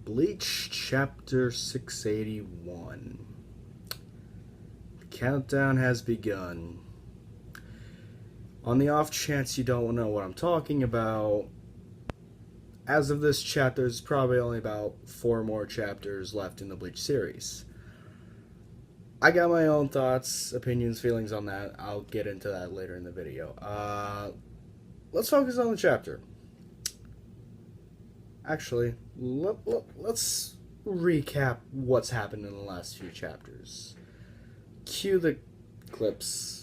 Bleach Chapter 681. The countdown has begun. On the off chance you don't know what I'm talking about, as of this chapter, there's probably only about 4 more chapters left in the Bleach series. I got my own thoughts, opinions, feelings on that. I'll get into that later in the video. Let's focus on the chapter. Actually, let's recap what's happened in the last few chapters. Cue the clips.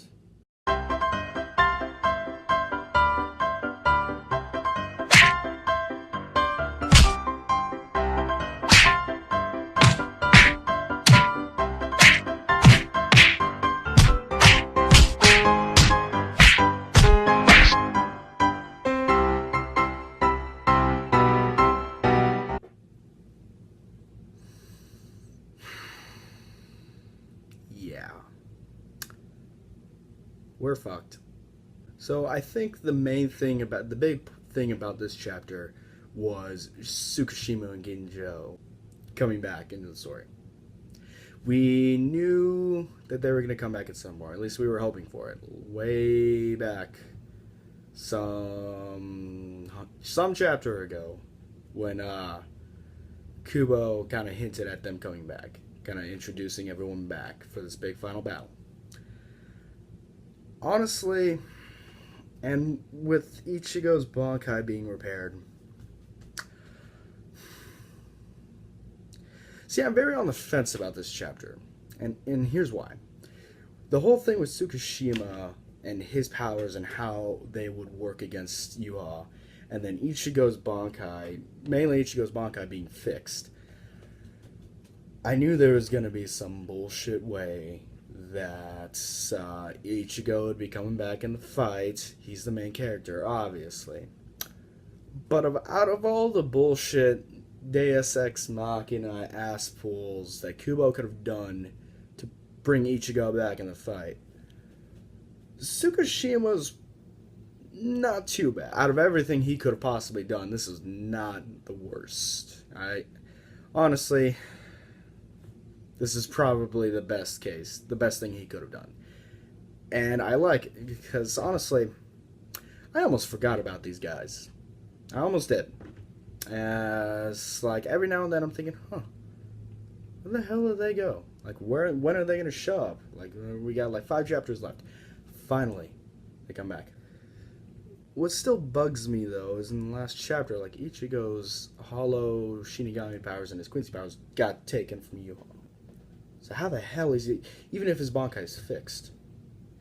Yeah. We're fucked. So I think the big thing about this chapter was Tsukishima and Ginjo coming back into the story. We knew that they were going to come back at some point. At least we were hoping for it. Way back some chapter ago when Kubo kind of hinted at them coming back. Kind of introducing everyone back for this big final battle. Honestly, and with Ichigo's Bankai being repaired, see, I'm very on the fence about this chapter, and here's why. The whole thing with Tsukishima and his powers and how they would work against Yuha, and then Ichigo's Bankai, mainly Ichigo's Bankai being fixed, I knew there was going to be some bullshit way that Ichigo would be coming back in the fight. He's the main character, obviously. But out of all the bullshit Deus Ex Machina ass pulls that Kubo could have done to bring Ichigo back in the fight, Tsukishima's not too bad. Out of everything he could have possibly done, this is not the worst. Honestly, this is probably the best case, the best thing he could have done. And I like it because, honestly, I almost forgot about these guys. I almost did. As, like, every now and then I'm thinking, where the hell did they go? Like, when are they going to show up? Like, we got, like, 5 chapters left. Finally, they come back. What still bugs me, though, is in the last chapter, like, Ichigo's hollow Shinigami powers and his Quincy powers got taken from Yuha. So how the hell is he, even if his Bankai is fixed,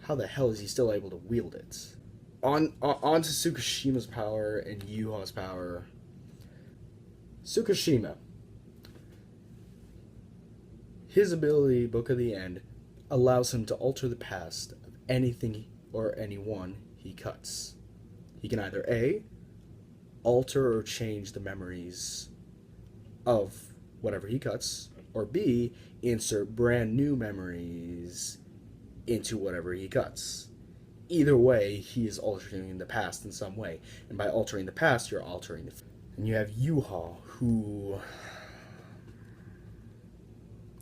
how the hell is he still able to wield it? On to Tsukishima's power and Yuha's power. Tsukishima. His ability, Book of the End, allows him to alter the past of anything or anyone he cuts. He can either A, alter or change the memories of whatever he cuts, or B, insert brand new memories into whatever he cuts. Either way, he is altering the past in some way. And by altering the past, you're altering the future. And you have Yuha, who...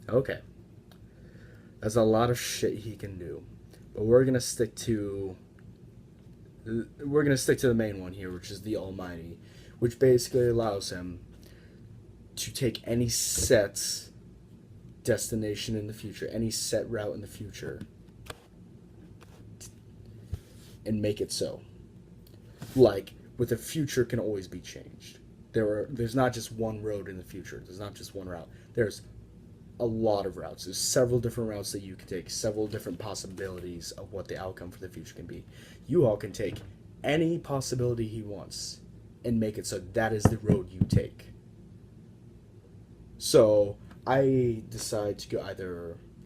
Okay. That's a lot of shit he can do. But we're going to stick to the main one here, which is the Almighty, which basically allows him to take any set destination in the future, any set route in the future, and make it so. Like, with the future can always be changed. There's not just one road in the future. There's not just one route. There's a lot of routes. There's several different routes that you can take, several different possibilities of what the outcome for the future can be. You all can take any possibility he wants and make it so that is the road you take. So I decide to go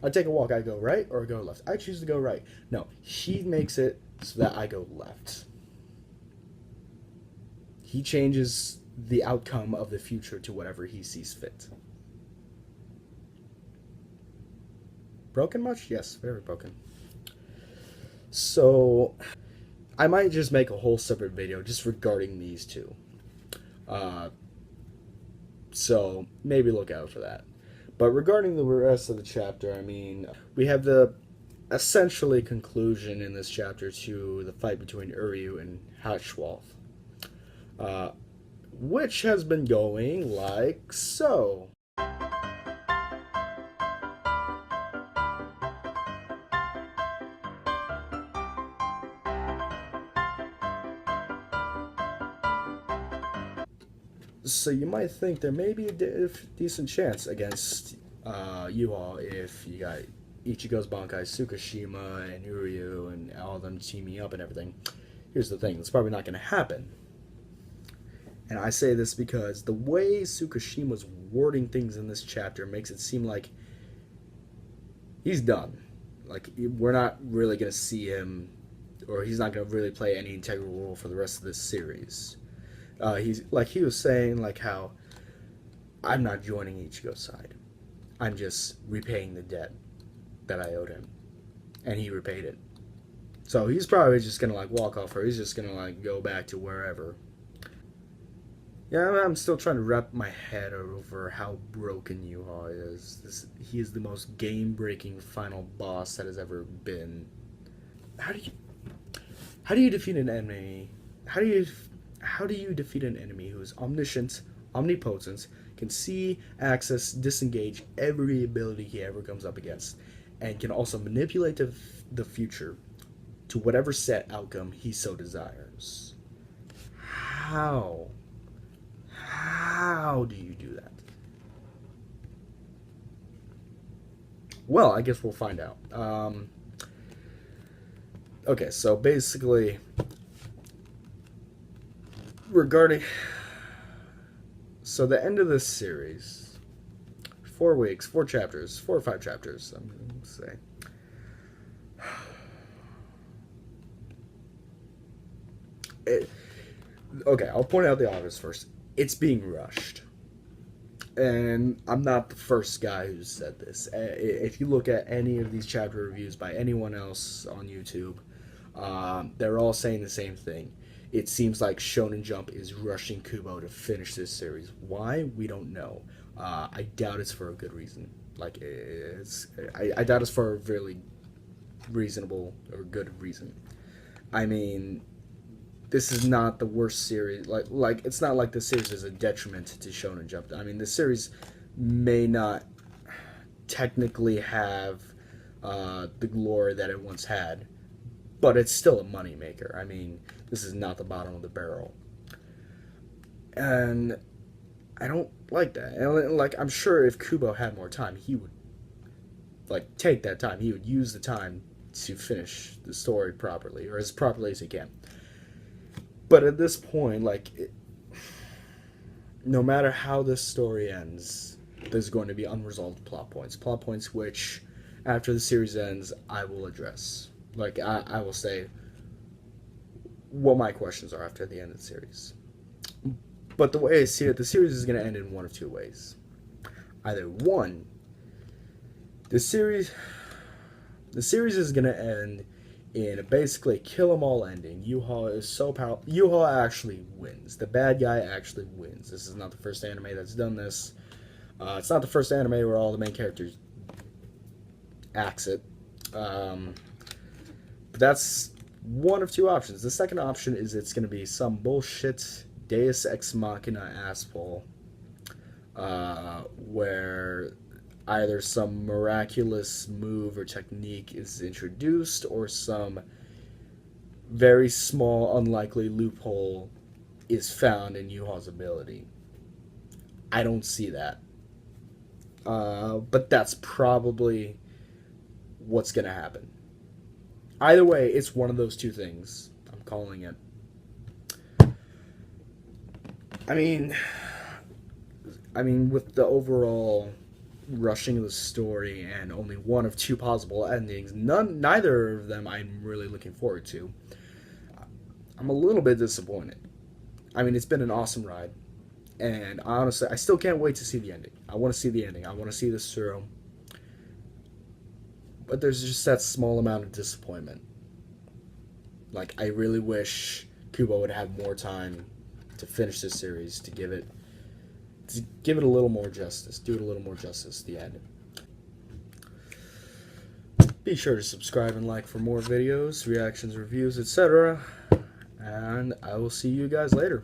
I take a walk, I go right or I go left. I choose to go right. No, he makes it so that I go left. He changes the outcome of the future to whatever he sees fit. Broken much? Yes, very broken. So I might just make a whole separate video just regarding these two. So maybe look out for that. But regarding the rest of the chapter, I mean, we have the essentially conclusion in this chapter to the fight between Uryu and Hatchwolf, uh, which has been going like so. So you might think there may be a decent chance against Yuha if you got Ichigo's Bankai, Tsukishima, and Uryu, and all of them teaming up and everything. Here's the thing: it's probably not going to happen. And I say this because the way Tsukishima's wording things in this chapter makes it seem like he's done. Like we're not really going to see him, or he's not going to really play any integral role for the rest of this series. He's like he was saying like how I'm not joining Ichigo's side. I'm just repaying the debt that I owed him, and he repaid it. So he's probably just gonna like walk off, or he's just gonna like go back to wherever. Yeah, I'm still trying to wrap my head over how broken Yuha is. He is the most game-breaking final boss that has ever been. How do you defeat an enemy? How do you defeat an enemy who is omniscient, omnipotent, can see, access, disengage every ability he ever comes up against, and can also manipulate the future to whatever set outcome he so desires? How? How do you do that? Well, I guess we'll find out. Okay, so basically, regarding so the end of this series, 4 weeks, 4 chapters, 4 or 5 chapters, I'm going to say. Okay, I'll point out the obvious first. It's being rushed. And I'm not the first guy who's said this. If you look at any of these chapter reviews by anyone else on YouTube, they're all saying the same thing. It seems like Shonen Jump is rushing Kubo to finish this series. Why? We don't know. I doubt it's for a good reason. Like I doubt it's for a really reasonable or good reason. I mean, this is not the worst series. Like it's not like the series is a detriment to Shonen Jump. I mean, the series may not technically have the glory that it once had, but it's still a moneymaker. I mean, this is not the bottom of the barrel. And I don't like that. And like, I'm sure if Kubo had more time, he would like take that time. He would use the time to finish the story properly, or as properly as he can. But at this point, like, no matter how this story ends, there's going to be unresolved plot points. Plot points which, after the series ends, I will address. Like, I will say what my questions are after the end of the series. But the way I see it, the series is going to end in one of two ways. Either one, the series is going to end in a basically kill 'em all ending. Yuha is so powerful. Yuha actually wins. The bad guy actually wins. This is not the first anime that's done this. It's not the first anime where all the main characters axe it. But that's one of two options. The second option is it's going to be some bullshit Deus Ex Machina asshole, where either some miraculous move or technique is introduced, or some very small, unlikely loophole is found in Yuha's ability. I don't see that. But that's probably what's going to happen. Either way, it's one of those two things. I'm calling it. I mean, with the overall rushing of the story and only one of two possible endings, neither of them I'm really looking forward to. I'm a little bit disappointed. I mean, it's been an awesome ride, and honestly, I still can't wait to see the ending. I want to see the ending. I want to see this through. But there's just that small amount of disappointment. Like, I really wish Kubo would have more time to finish this series, to give it give it a little more justice. Do it a little more justice, the end. Be sure to subscribe and like for more videos, reactions, reviews, etc. And I will see you guys later.